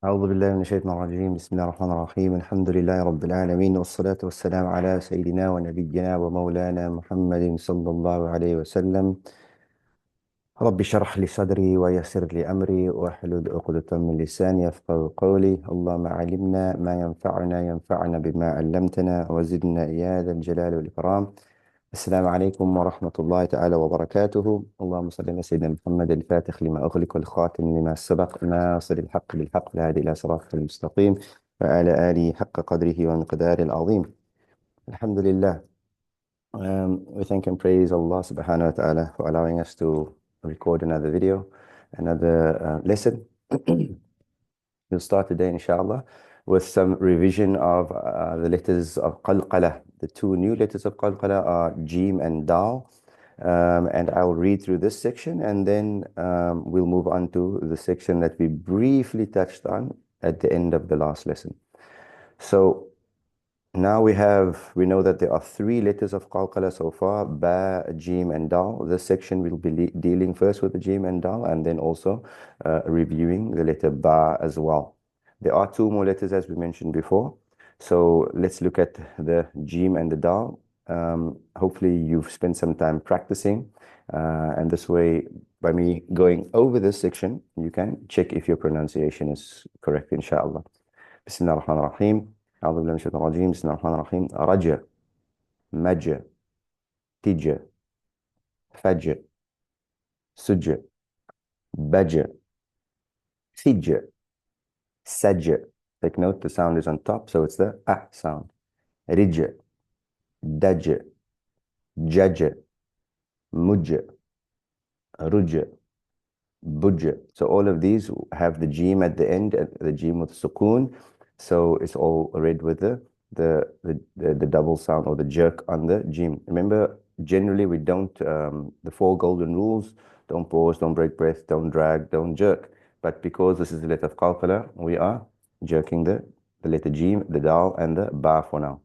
أعوذ بالله من الشيطان الرجيم. بسم الله الرحمن الرحيم. الحمد لله رب العالمين، والصلاة والسلام على سيدنا ونبينا ومولانا محمد صلى الله عليه وسلم. رب اشرح لي صدري ويسر لي أمري واحلل عقدة من لساني يفقهوا قولي. اللهم علمنا ما ينفعنا بما علمتنا وزدنا يا ذا الجلال والإكرام. السلام عليكم ورحمة الله تعالى وبركاته. اللهم صل على سيدنا محمد الفاتح لما أغلق والخاتم لما سبق ناصر الحق بالحق الهادي إلى صراط المستقيم وعلى آله حق قدره ومقداره العظيم. الحمد لله. We thank and praise Allah subhanahu wa ta'ala for allowing us to record another video, another lesson. We'll start today, inshallah, with some revision of the letters of Qalqalah. The two new letters of Qalqalah are Jeem and Dal. And I'll read through this section, and then we'll move on to the section that we briefly touched on at the end of the last lesson. So now we know that there are three letters of Qalqalah so far: Ba, Jeem, and Dal. This section will be dealing first with the Jeem and Dal, and then also reviewing the letter Ba as well. There are two more letters, as we mentioned before. So let's look at the Jeem and the Dal. Hopefully you've spent some time practicing, and this way, by me going over this section, you can check if your pronunciation is correct, inshallah. Bismillah ar-Rahman ar-Rahim. أعوذ بالله من الشيطان الرجيم. بسم الله الرحمن الرحيم. رجع، مج، تج، فج، سج، بج، ثج، سج. Take note, the sound is on top, so it's the ah sound. رج، دج، جج، مج، رج، buj. So all of these have the Jeem at the end, the Jeem with sukoon. So it's all read with the double sound or the jerk on the Jeem. Remember, generally we don't, the four golden rules: don't pause, don't break breath, don't drag, don't jerk. But because this is the letter of Qalqalah, we are jerking the letter Jeem, the Dal, and the Ba for now.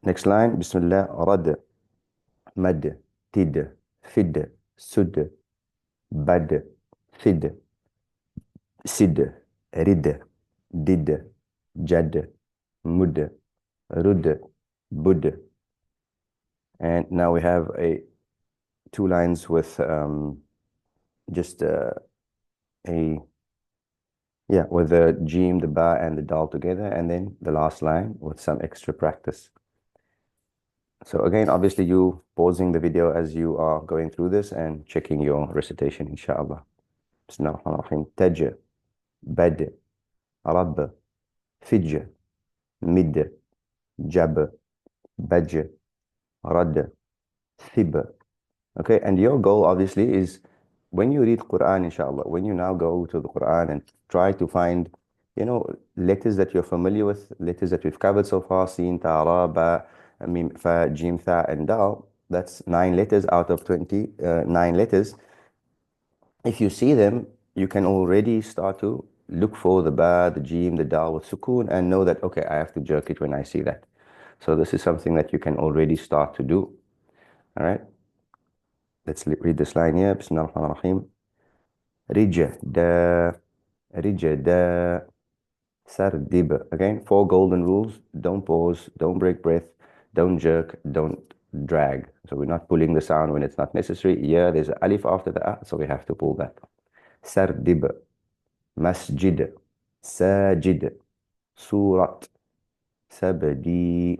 Next line, Bismillah, Rad, Mad, Tid, Fid, Sud, Bad, Thid, Sid, Rid, Did, Jad, Mud, Rud, Bud. And now we have two lines with just with the Jeem, the Ba, and the Dal together, and then the last line with some extra practice. So again, obviously you pausing the video as you are going through this and checking your recitation, inshallah. Bismillah ar-Rahman ar-Rahim. Taj, Bad, Rab, Fij, Mid, Jab, Baj, Rad, Thib. Okay, and your goal obviously is when you read Quran, inshallah, when you now go to the Quran and try to find, letters that you're familiar with, letters that we've covered so far: Sin, Ta, Ra, Ba, Mim, Fa, Jim, Tha, and Dal. That's 9 letters out of 29 letters. If you see them, you can already start to look for the Ba, the Jim, the Dal with sukoon, and know that, okay, I have to jerk it when I see that. So this is something that you can already start to do. All right, let's read this line here. Bismillah ar-Rahman ar-Rahim. Rija, da, Sardib. Again, 4 golden rules: don't pause, don't break breath, don't jerk, don't drag. So we're not pulling the sound when it's not necessary. Yeah, there's an alif after the a, so we have to pull that. Sardib, masjid, sajid, surat, sabdi,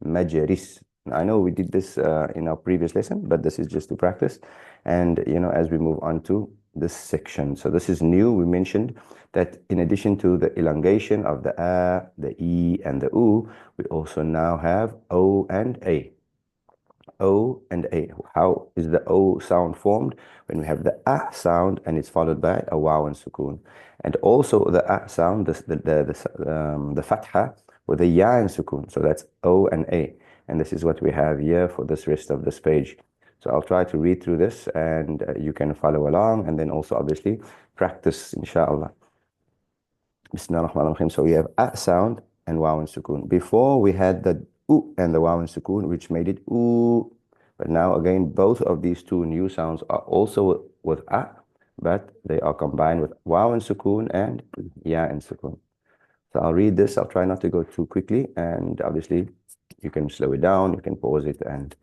majris. I know we did this in our previous lesson, but this is just to practice. And, as we move on to this section. So this is new. We mentioned that in addition to the elongation of the a, the e, and the u, we also now have o and a. O and a. How is the o sound formed? When we have the a sound and it's followed by a waw and sukoon. And also the a sound, the fatha with a ya and sukoon. So that's o and a. And this is what we have here for this rest of this page. So I'll try to read through this, and you can follow along, and then also obviously practice, inshallah. Bismillah ar-Rahman ar-Rahim. So we have a sound and waw and sukoon. Before we had the u and the waw and sukoon, which made it oo. But now again, both of these two new sounds are also with a, but they are combined with waw and sukoon and ya and sukoon. So I'll read this. I'll try not to go too quickly, and obviously you can slow it down, you can pause it and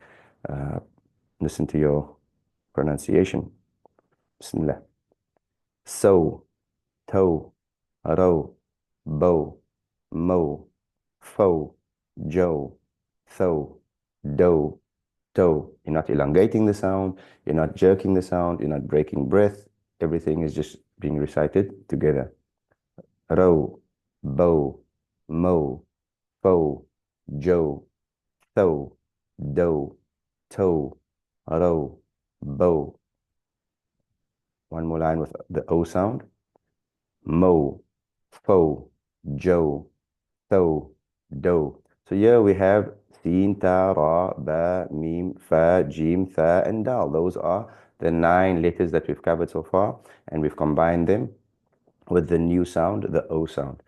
listen to your pronunciation. Bismillah. So, toe, row, bow, mo, fo, joe, tho, do, toe. You're not elongating the sound, you're not jerking the sound, you're not breaking breath. Everything is just being recited together. Row, bow, mo, fo, joe, tho, do, toe, row, bow. One more line with the O sound. Mo, fo, joe, tho, do. So here we have Sin, Ta, Ra, Ba, Mim, Fa, Jim, Tha, and Dal. Those are the 9 letters that we've covered so far, and we've combined them with the new sound, the O sound.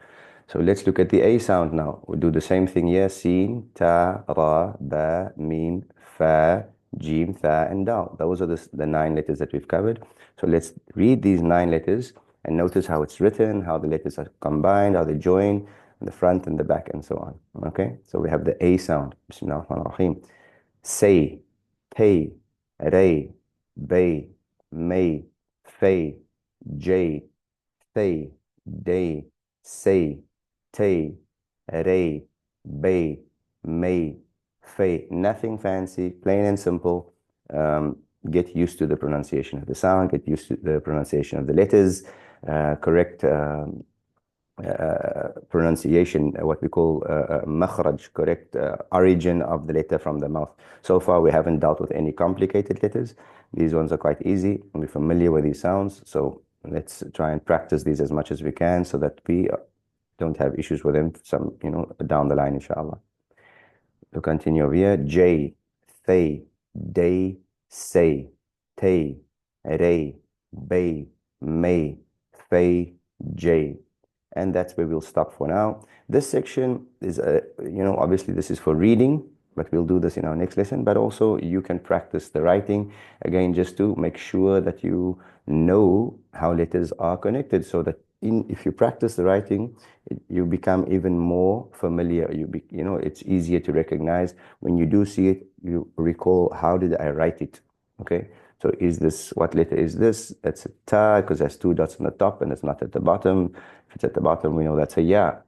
So let's look at the A sound now. We'll do the same thing here. Sin, Ta, Ra, Ba, Mim, Fa, Jim, Tha, and Dal. Those are the 9 letters that we've covered. So let's read these 9 letters and notice how it's written, how the letters are combined, how they join, the front and the back, and so on. Okay, so we have the A sound. Bismillah ar-Rahman ar-Rahim. Say, Tay, Ray, Bay, May, Fay, J, Thay, Day, Say, Tay, Ray, Bay, May, Fay. Nothing fancy, plain and simple. Get used to the pronunciation of the sound, get used to the pronunciation of the letters, correct pronunciation, what we call makhraj, correct origin of the letter from the mouth. So far, we haven't dealt with any complicated letters. These ones are quite easy, and we're familiar with these sounds. So let's try and practice these as much as we can so that we don't have issues with them down the line, inshallah. To continue over here, J, Thay, Day, Say, Tay, Ray, Bay, May, Fay, J. And that's where we'll stop for now. This section is, obviously this is for reading, but we'll do this in our next lesson. But also you can practice the writing, again, just to make sure that you know how letters are connected, so that if you practice the writing, you become even more familiar. It's easier to recognize. When you do see it, you recall, how did I write it? Okay. So what letter is this? That's a ta, because there's 2 dots on the top and it's not at the bottom. If it's at the bottom, we know that's a ya.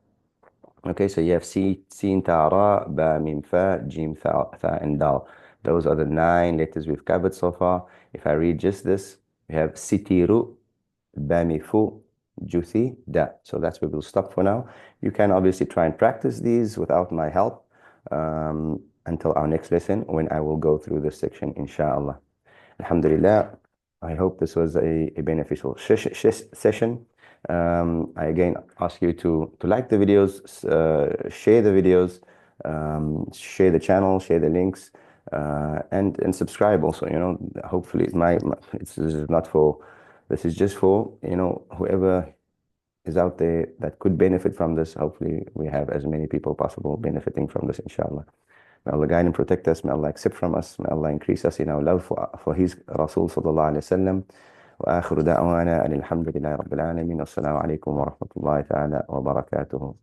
Okay, so you have Sin, Ta, Ra, Ba, Mim, Fa, Jim, Tha, and Dal. Those are the 9 letters we've covered so far. If I read just this, we have Sitiru, Ba, Mi, Fu, Juthi, Da. So that's where we'll stop for now. You can obviously try and practice these without my help until our next lesson, when I will go through this section, inshallah. Alhamdulillah, I hope this was a beneficial session. I again ask you to like the videos, share the videos, share the channel, share the links, and subscribe also. Hopefully this is just for whoever is out there that could benefit from this. Hopefully we have as many people possible benefiting from this, inshallah. May Allah guide and protect us. May Allah accept from us. May Allah increase us in our love for His Rasul sallallahu alayhi wa sallam. وآخر دعوانا أن الحمد لله رب العالمين والسلام عليكم ورحمة الله تعالى وبركاته.